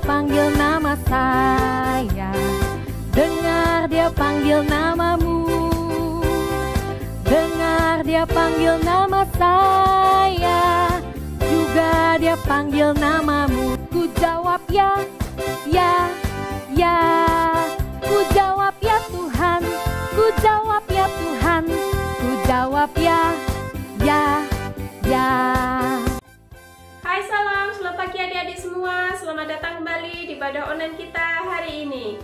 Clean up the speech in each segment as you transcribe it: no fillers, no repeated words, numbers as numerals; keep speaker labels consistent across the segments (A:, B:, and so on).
A: panggil nama saya, dengar dia panggil namamu. Dengar dia panggil nama saya, juga dia panggil namamu. Ku jawab ya, ya, ya. Ku jawab ya Tuhan, ku jawab ya Tuhan, ku jawab ya, ya, ya.
B: Hai salam, selamat pagi adik-adik semua. Selamat datang kembali di ibadah online kita hari ini.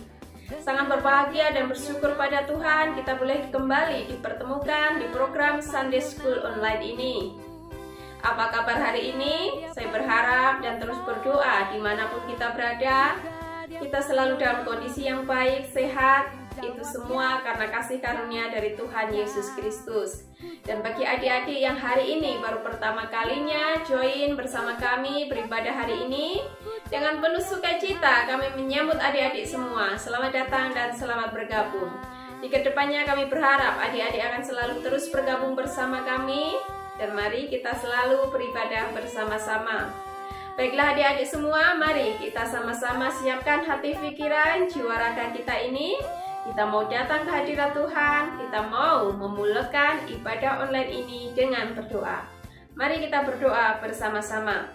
B: Sangat berbahagia dan bersyukur pada Tuhan kita boleh kembali dipertemukan di program Sunday School online ini. Apa kabar hari ini? Saya berharap dan terus berdoa dimanapun kita berada, kita selalu dalam kondisi yang baik, sehat. Itu semua karena kasih karunia dari Tuhan Yesus Kristus. Dan bagi adik-adik yang hari ini baru pertama kalinya join bersama kami beribadah hari ini, dengan penuh sukacita kami menyambut adik-adik semua. Selamat datang dan selamat bergabung. Di kedepannya kami berharap adik-adik akan selalu terus bergabung bersama kami. Dan mari kita selalu beribadah bersama-sama. Baiklah adik-adik semua, mari kita sama-sama siapkan hati, pikiran, jiwa raga kita ini. Kita mau datang ke hadirat Tuhan, kita mau memulakan ibadah online ini dengan berdoa. Mari kita berdoa bersama-sama.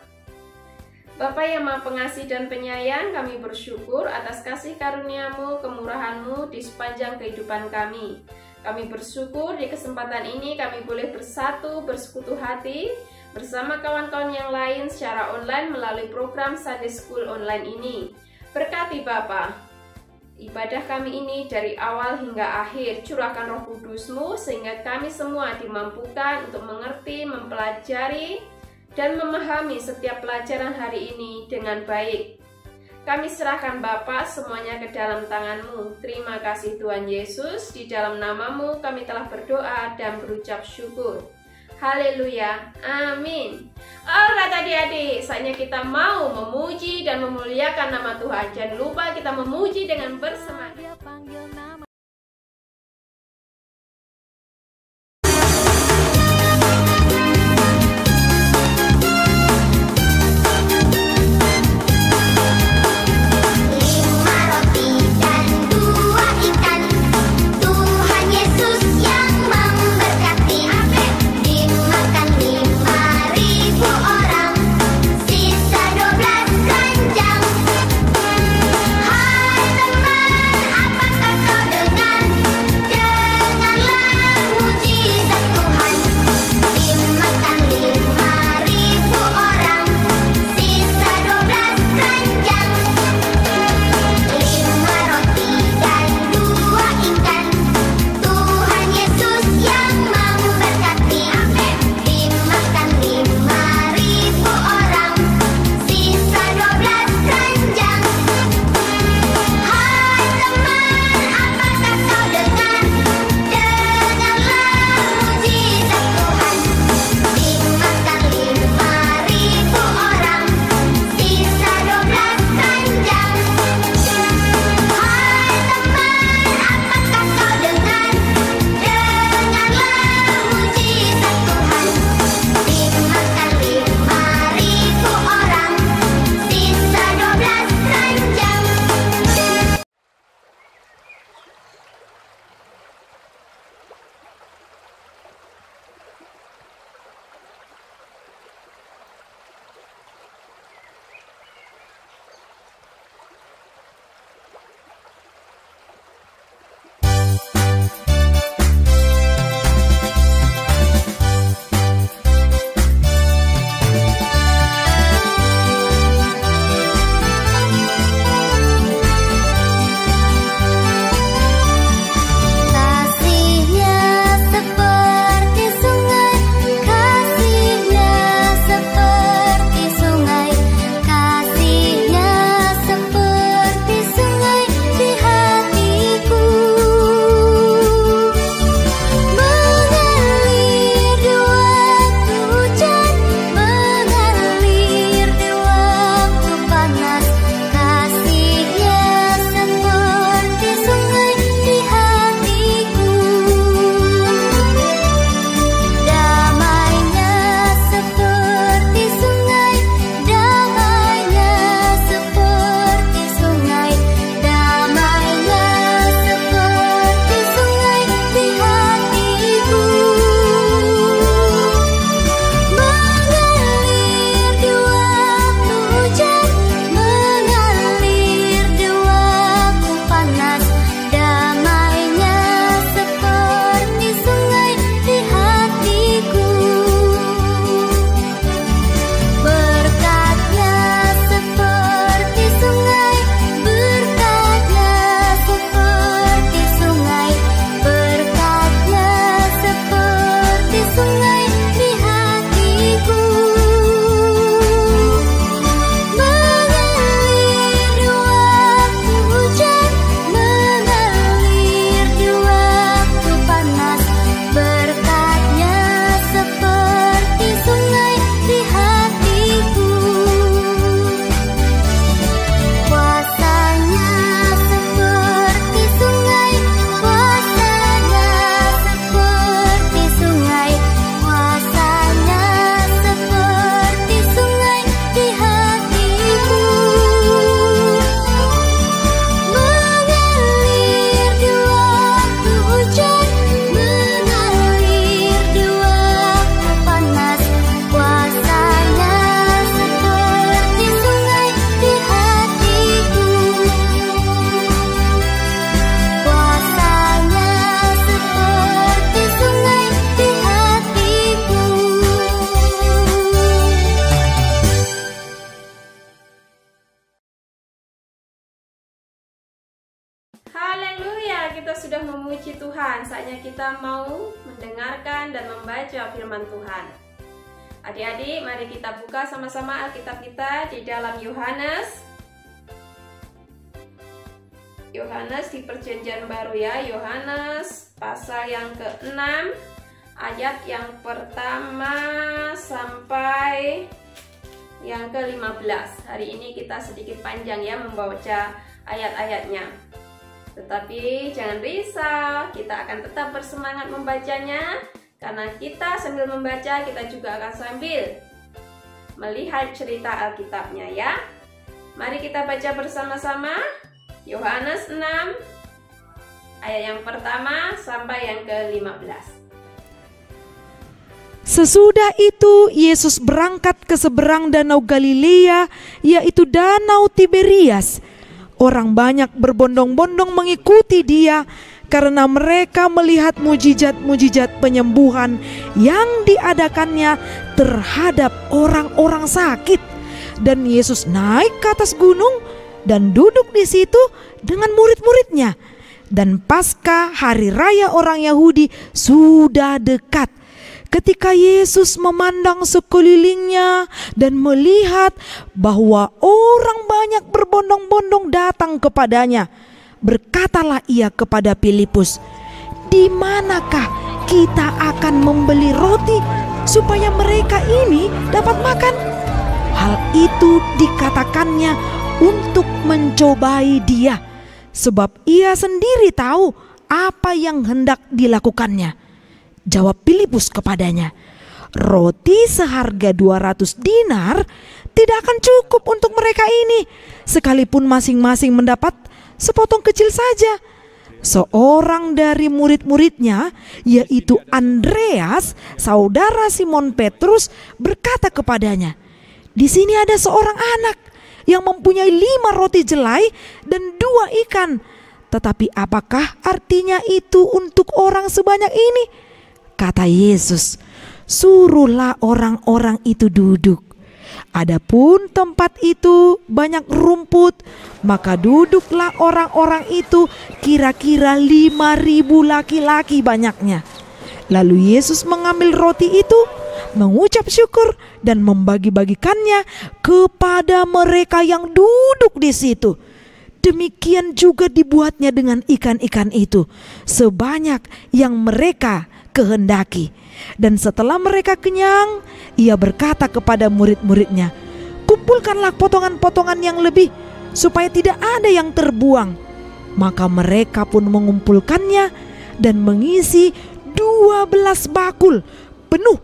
B: Bapa yang Maha Pengasih dan Penyayang, kami bersyukur atas kasih karunia-Mu, kemurahan-Mu di sepanjang kehidupan kami. Kami bersyukur di kesempatan ini kami boleh bersatu, bersekutu hati bersama kawan-kawan yang lain secara online melalui program Sunday School online ini. Berkati Bapa ibadah kami ini dari awal hingga akhir. Curahkan Roh Kudus-Mu sehingga kami semua dimampukan untuk mengerti, mempelajari, dan memahami setiap pelajaran hari ini dengan baik. Kami serahkan Bapa semuanya ke dalam tangan-Mu. Terima kasih Tuhan Yesus, di dalam nama-Mu kami telah berdoa dan berucap syukur. Haleluya, amin. Alright adik-adik, saatnya kita mau memuji dan memuliakan nama Tuhan. Jangan lupa kita memuji dengan bersemangat.
C: Hai teman, apakah kau
B: memuji Tuhan. Saatnya kita mau mendengarkan dan membaca firman Tuhan. Adik-adik, mari kita buka sama-sama Alkitab kita di dalam Yohanes di Perjanjian Baru ya. Yohanes pasal yang ke-6 ayat yang pertama sampai yang ke-15. Hari ini kita sedikit panjang ya membaca ayat-ayatnya. Tetapi jangan risau, kita akan tetap bersemangat membacanya. Karena kita sambil membaca, kita juga akan sambil melihat cerita Alkitabnya ya. Mari kita baca bersama-sama Yohanes 6 ayat yang pertama sampai yang ke-15.
C: Sesudah itu Yesus berangkat ke seberang danau Galilea, yaitu danau Tiberias. Orang banyak berbondong-bondong mengikuti dia karena mereka melihat mujizat-mujizat penyembuhan yang diadakannya terhadap orang-orang sakit. Dan Yesus naik ke atas gunung dan duduk di situ dengan murid-muridnya. Dan Paskah, hari raya orang Yahudi, sudah dekat. Ketika Yesus memandang sekelilingnya dan melihat bahwa orang banyak berbondong-bondong datang kepadanya, berkatalah ia kepada Filipus, "Di manakah kita akan membeli roti supaya mereka ini dapat makan?" Hal itu dikatakannya untuk mencobai dia, sebab ia sendiri tahu apa yang hendak dilakukannya. Jawab Filipus kepadanya, "Roti seharga 200 dinar tidak akan cukup untuk mereka ini, sekalipun masing-masing mendapat sepotong kecil saja." Seorang dari murid-muridnya, yaitu Andreas, saudara Simon Petrus, berkata kepadanya, "Di sini ada seorang anak yang mempunyai 5 roti jelai dan 2 ikan. Tetapi apakah artinya itu untuk orang sebanyak ini?" Kata Yesus, "Suruhlah orang-orang itu duduk." Adapun tempat itu banyak rumput, maka duduklah orang-orang itu, kira-kira 5.000 laki-laki banyaknya. Lalu Yesus mengambil roti itu, mengucap syukur dan membagi-bagikannya kepada mereka yang duduk di situ. Demikian juga dibuatnya dengan ikan-ikan itu, sebanyak yang mereka kehendaki. Dan setelah mereka kenyang, ia berkata kepada murid-muridnya, "Kumpulkanlah potongan-potongan yang lebih, supaya tidak ada yang terbuang." Maka mereka pun mengumpulkannya dan mengisi 12 bakul penuh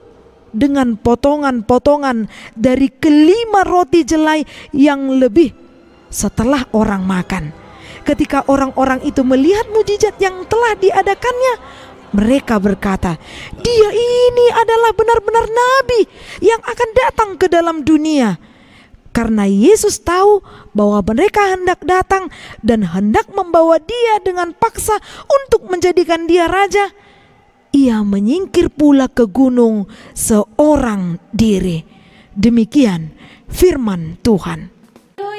C: dengan potongan-potongan dari ke-5 roti jelai yang lebih setelah orang makan. Ketika orang-orang itu melihat mujizat yang telah diadakannya, mereka berkata, "Dia ini adalah benar-benar nabi yang akan datang ke dalam dunia." Karena Yesus tahu bahwa mereka hendak datang dan hendak membawa dia dengan paksa untuk menjadikan dia raja, ia menyingkir pula ke gunung seorang diri. Demikian firman Tuhan.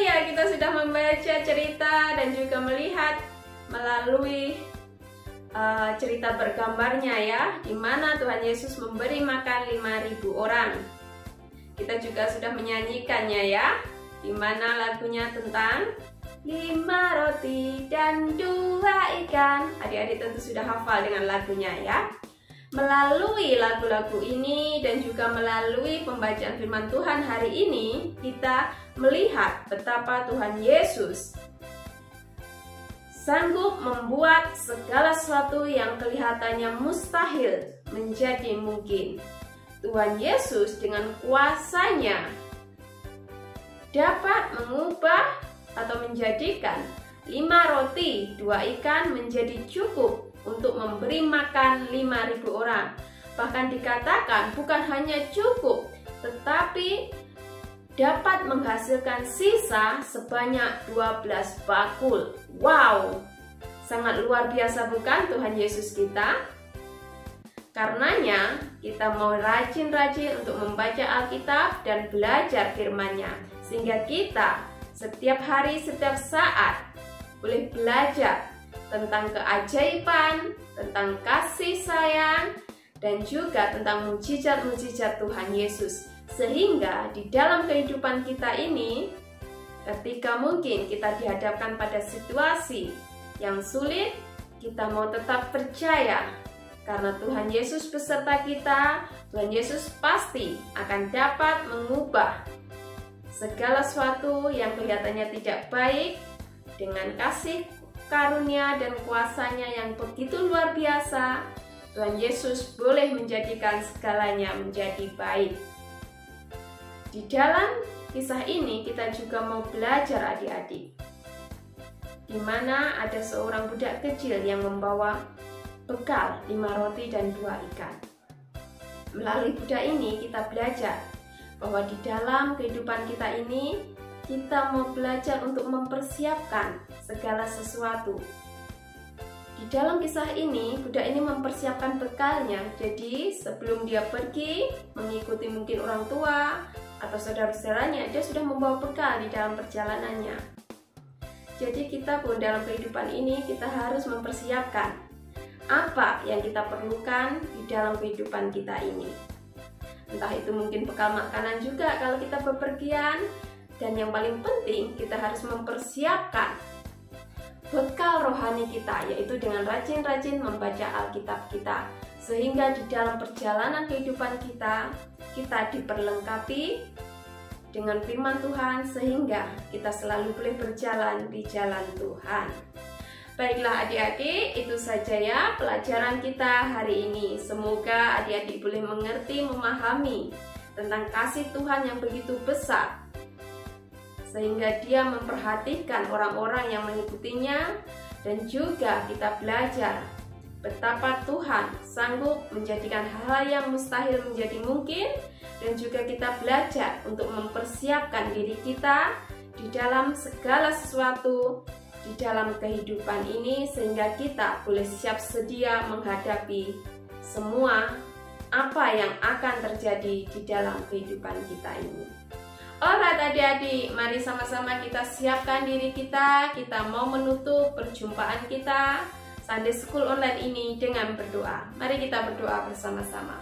B: Ya, kita sudah membaca cerita dan juga melihat melalui cerita bergambarnya ya, di mana Tuhan Yesus memberi makan 5.000 orang. Kita juga sudah menyanyikannya ya, di mana lagunya tentang 5 roti dan 2 ikan. Adik-adik tentu sudah hafal dengan lagunya ya. Melalui lagu-lagu ini dan juga melalui pembacaan firman Tuhan hari ini, kita melihat betapa Tuhan Yesus sanggup membuat segala sesuatu yang kelihatannya mustahil menjadi mungkin. Tuhan Yesus dengan kuasanya dapat mengubah atau menjadikan 5 roti, 2 ikan menjadi cukup untuk memberi makan 5.000 orang. Bahkan dikatakan bukan hanya cukup, tetapi dapat menghasilkan sisa sebanyak 12 bakul. Wow, sangat luar biasa bukan Tuhan Yesus kita? Karenanya kita mau rajin-rajin untuk membaca Alkitab dan belajar firman-Nya, sehingga kita setiap hari, setiap saat boleh belajar tentang keajaiban, tentang kasih sayang, dan juga tentang mujizat-mujizat Tuhan Yesus. Sehingga di dalam kehidupan kita ini, ketika mungkin kita dihadapkan pada situasi yang sulit, kita mau tetap percaya karena Tuhan Yesus beserta kita. Tuhan Yesus pasti akan dapat mengubah segala sesuatu yang kelihatannya tidak baik dengan kasih karunia dan kuasanya yang begitu luar biasa. Tuhan Yesus boleh menjadikan segalanya menjadi baik. Di dalam kisah ini kita juga mau belajar adik-adik, di mana ada seorang budak kecil yang membawa bekal 5 roti dan 2 ikan. Melalui budak ini kita belajar bahwa di dalam kehidupan kita ini kita mau belajar untuk mempersiapkan segala sesuatu. Di dalam kisah ini, budak ini mempersiapkan bekalnya. Jadi sebelum dia pergi mengikuti mungkin orang tua atau saudara-saudaranya, dia sudah membawa bekal di dalam perjalanannya. Jadi kita pun dalam kehidupan ini kita harus mempersiapkan apa yang kita perlukan di dalam kehidupan kita ini. Entah itu mungkin bekal makanan juga kalau kita bepergian. Dan yang paling penting, kita harus mempersiapkan bekal rohani kita, yaitu dengan rajin-rajin membaca Alkitab kita. Sehingga di dalam perjalanan kehidupan kita, kita diperlengkapi dengan firman Tuhan, sehingga kita selalu boleh berjalan di jalan Tuhan. Baiklah adik-adik, itu saja ya pelajaran kita hari ini. Semoga adik-adik boleh mengerti, memahami tentang kasih Tuhan yang begitu besar, sehingga dia memperhatikan orang-orang yang mengikutinya. Dan juga kita belajar betapa Tuhan sanggup menjadikan hal yang mustahil menjadi mungkin. Dan juga kita belajar untuk mempersiapkan diri kita di dalam segala sesuatu di dalam kehidupan ini, sehingga kita boleh siap sedia menghadapi semua apa yang akan terjadi di dalam kehidupan kita ini. Alright adik-adik, mari sama-sama kita siapkan diri kita. Kita mau menutup perjumpaan kita Sunday School Online ini dengan berdoa. Mari kita berdoa bersama-sama.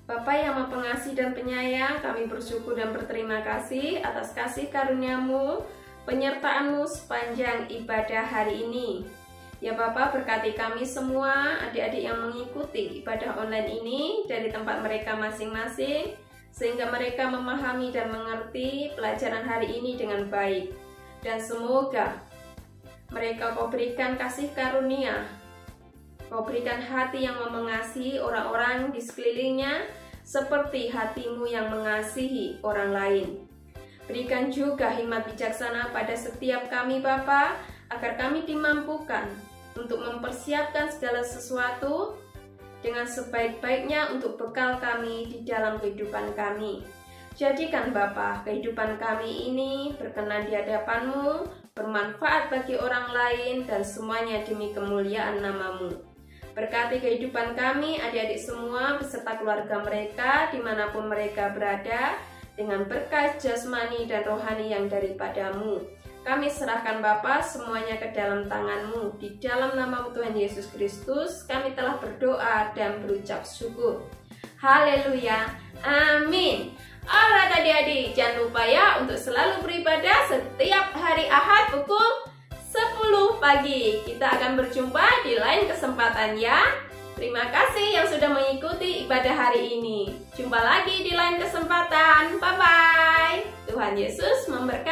B: Bapa yang Maha Pengasih dan Penyayang, kami bersyukur dan berterima kasih atas kasih karunia-Mu, penyertaan-Mu sepanjang ibadah hari ini. Ya Bapa, berkati kami semua, adik-adik yang mengikuti ibadah online ini dari tempat mereka masing-masing, sehingga mereka memahami dan mengerti pelajaran hari ini dengan baik. Dan semoga mereka Kau berikan kasih karunia, Kau berikan hati yang mengasihi orang-orang di sekelilingnya, seperti hati-Mu yang mengasihi orang lain. Berikan juga hikmat bijaksana pada setiap kami Bapa, agar kami dimampukan untuk mempersiapkan segala sesuatu dengan sebaik-baiknya untuk bekal kami di dalam kehidupan kami. Jadikan Bapa kehidupan kami ini berkenan di hadapan-Mu, bermanfaat bagi orang lain, dan semuanya demi kemuliaan nama-Mu. Berkati kehidupan kami, adik-adik semua beserta keluarga mereka dimanapun mereka berada, dengan berkat jasmani dan rohani yang daripada-Mu. Kami serahkan Bapa semuanya ke dalam tangan-Mu. Di dalam nama Tuhan Yesus Kristus kami telah berdoa dan berucap syukur. Haleluya, amin. Alright adik-adik, jangan lupa ya untuk selalu beribadah setiap hari Ahad pukul 10 pagi. Kita akan berjumpa di lain kesempatan ya. Terima kasih yang sudah mengikuti ibadah hari ini. Jumpa lagi di lain kesempatan. Bye-bye. Tuhan Yesus memberkati.